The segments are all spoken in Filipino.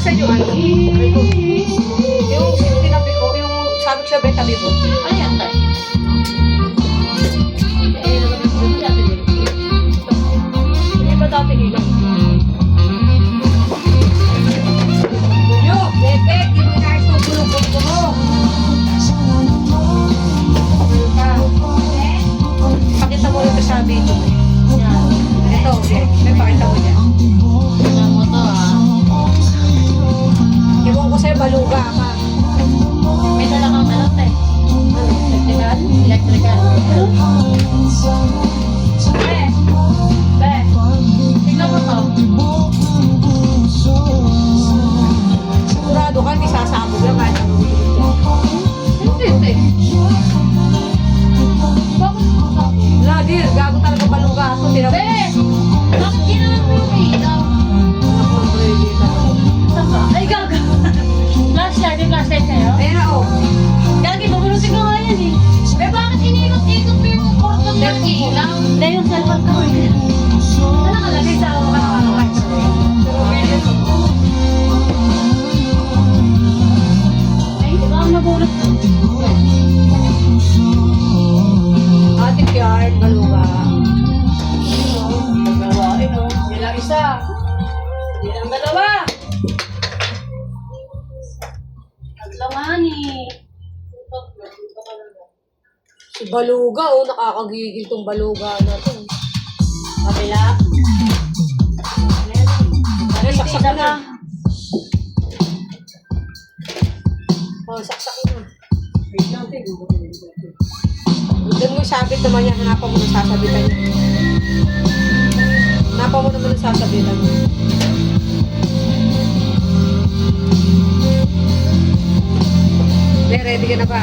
Nasaan yung ano? Yung tinabi ko, yung sabi ko siya, tabi mo. Ano yan, tay? Hindi ba dati hilang? Yo, Bebe, di mo na ito bulong-bulong mo. Pakita mo ito sa video. Yan. Ito, may pakita mo dyan. Tignan mo to, ah. Iwan ko sa'yo, baluga ka. May dala kang ano, tay? Electrical? Electrical. Be! Be! Tignan mo to. Sigurado ka, hindi sasabog lang kahit ano. Hindi, tay. Bakit mo to? Wala, dear, gago talaga baluga ako. Be! Bakit ginamit mo yung ilaw? Saan ba? Ay, gaga. Flashlight, may flashlight kayo? Ayan na, oh. Gagi, babulutin ko nga yan eh. Be, bakit iniikot-ikot mo yung cordon ng ilaw? Hindi, yung cellphone ko. Ano nakalagay sa ano ka? Ay, di ba ang nabulot ko? Ate Yard, baluga. Dalawa, ino. Yan lang isa. Yan ang dalawa. Naglamani. Si baluga, oh, nakakagigil tong baluga na to. Kabila. Ano, saksak Isa na. pa. Oh, saksak na. Doon mo sabit naman yan, hanapan mo ng sasabitan niya. Hanapan mo naman ng sasabitan niya. Ready ka na ba?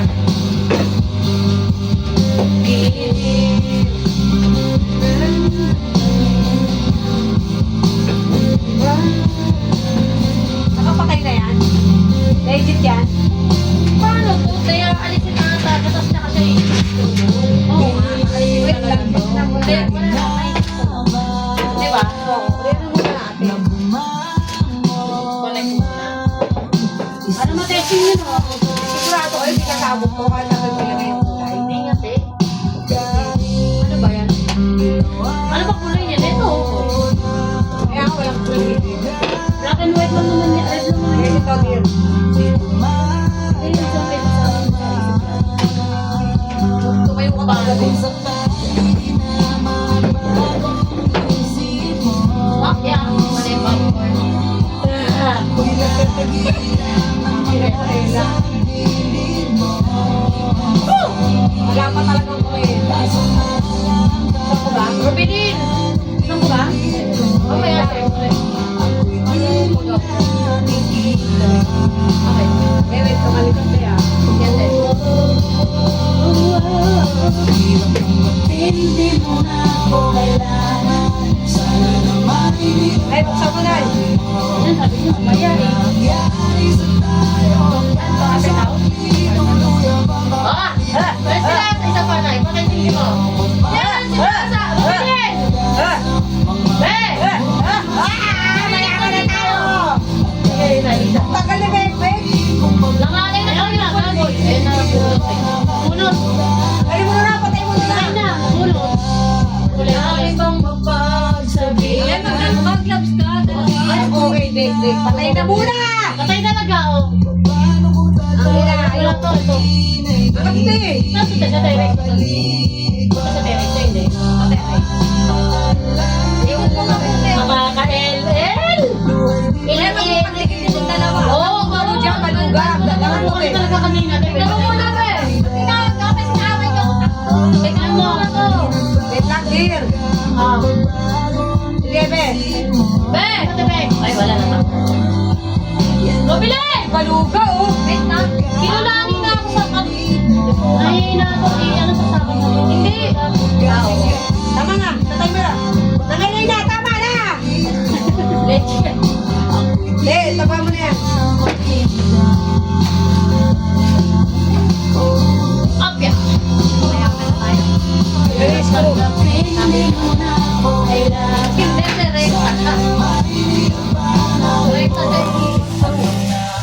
Nakapatay na yan? Legit yan? Paano to? Kaya alisin na ata. Katas na kasi. Oo nga. Alisin Wait na lang, lang to. wait lang muna Hindi, natin. wala na. Di ba? Ready muna natin. Connect muna. Ano matesting yun o? Sigurado kayo, hindi kasabog ko kahit sabi mo lang yung kulay. Hindi nga, te. Ano ba yan? Ano ba kulay yan? Ito. Kaya ako walang kulay. Black and white lang naman yan. Red naman Kaya yan. ito, dear. Ayun, sa pwede sa akin. Tumayo ka talaga din. Fuck yeah. Mali yung popcorn. Wala pa talagang kulay. Saan ko ba? Rubilin! Saan ko ba? Mamaya, siyempre. Okay. Eh, wait, kamalikot kaya. Yan din. Ay, buksan mo na. Yan, sabi niyo, mamaya eh. Kasi tao? Ah! Pwede sila sa isa pa na. Ipakintindi mo. Yan! Sinasa! Rubilin! Be! Maya ka na tayo! Okay, isa. Tagal na ba, Peg? Nangalay na kami na. Baboy. Eh, napulot eh. Punot. Ay, mo na, patay mo na. Ay na. Punot. Kulay bang mapagsabi. Ay, mag-gloves ka. Ay, okay, date. Patay na muna! Patay talaga, oh. Ang ina, Wala to, ito. Ang hindi. Nasa sa direct. Punta sa direct, hindi. Patay ay. Iwan mo kami. Makaka-LL! Ilan ang pagligid nitong dalawa? Oo, Ano dyan, baluga? Dalangan mo eh. talaga kanina. Tignan mo muna, be. Kapit sinaway ko. Tignan mo na to. Wait lang, dear. Ah. Sige, be. Be! Ate, be! Ay, wala na. Mabili! Baluga,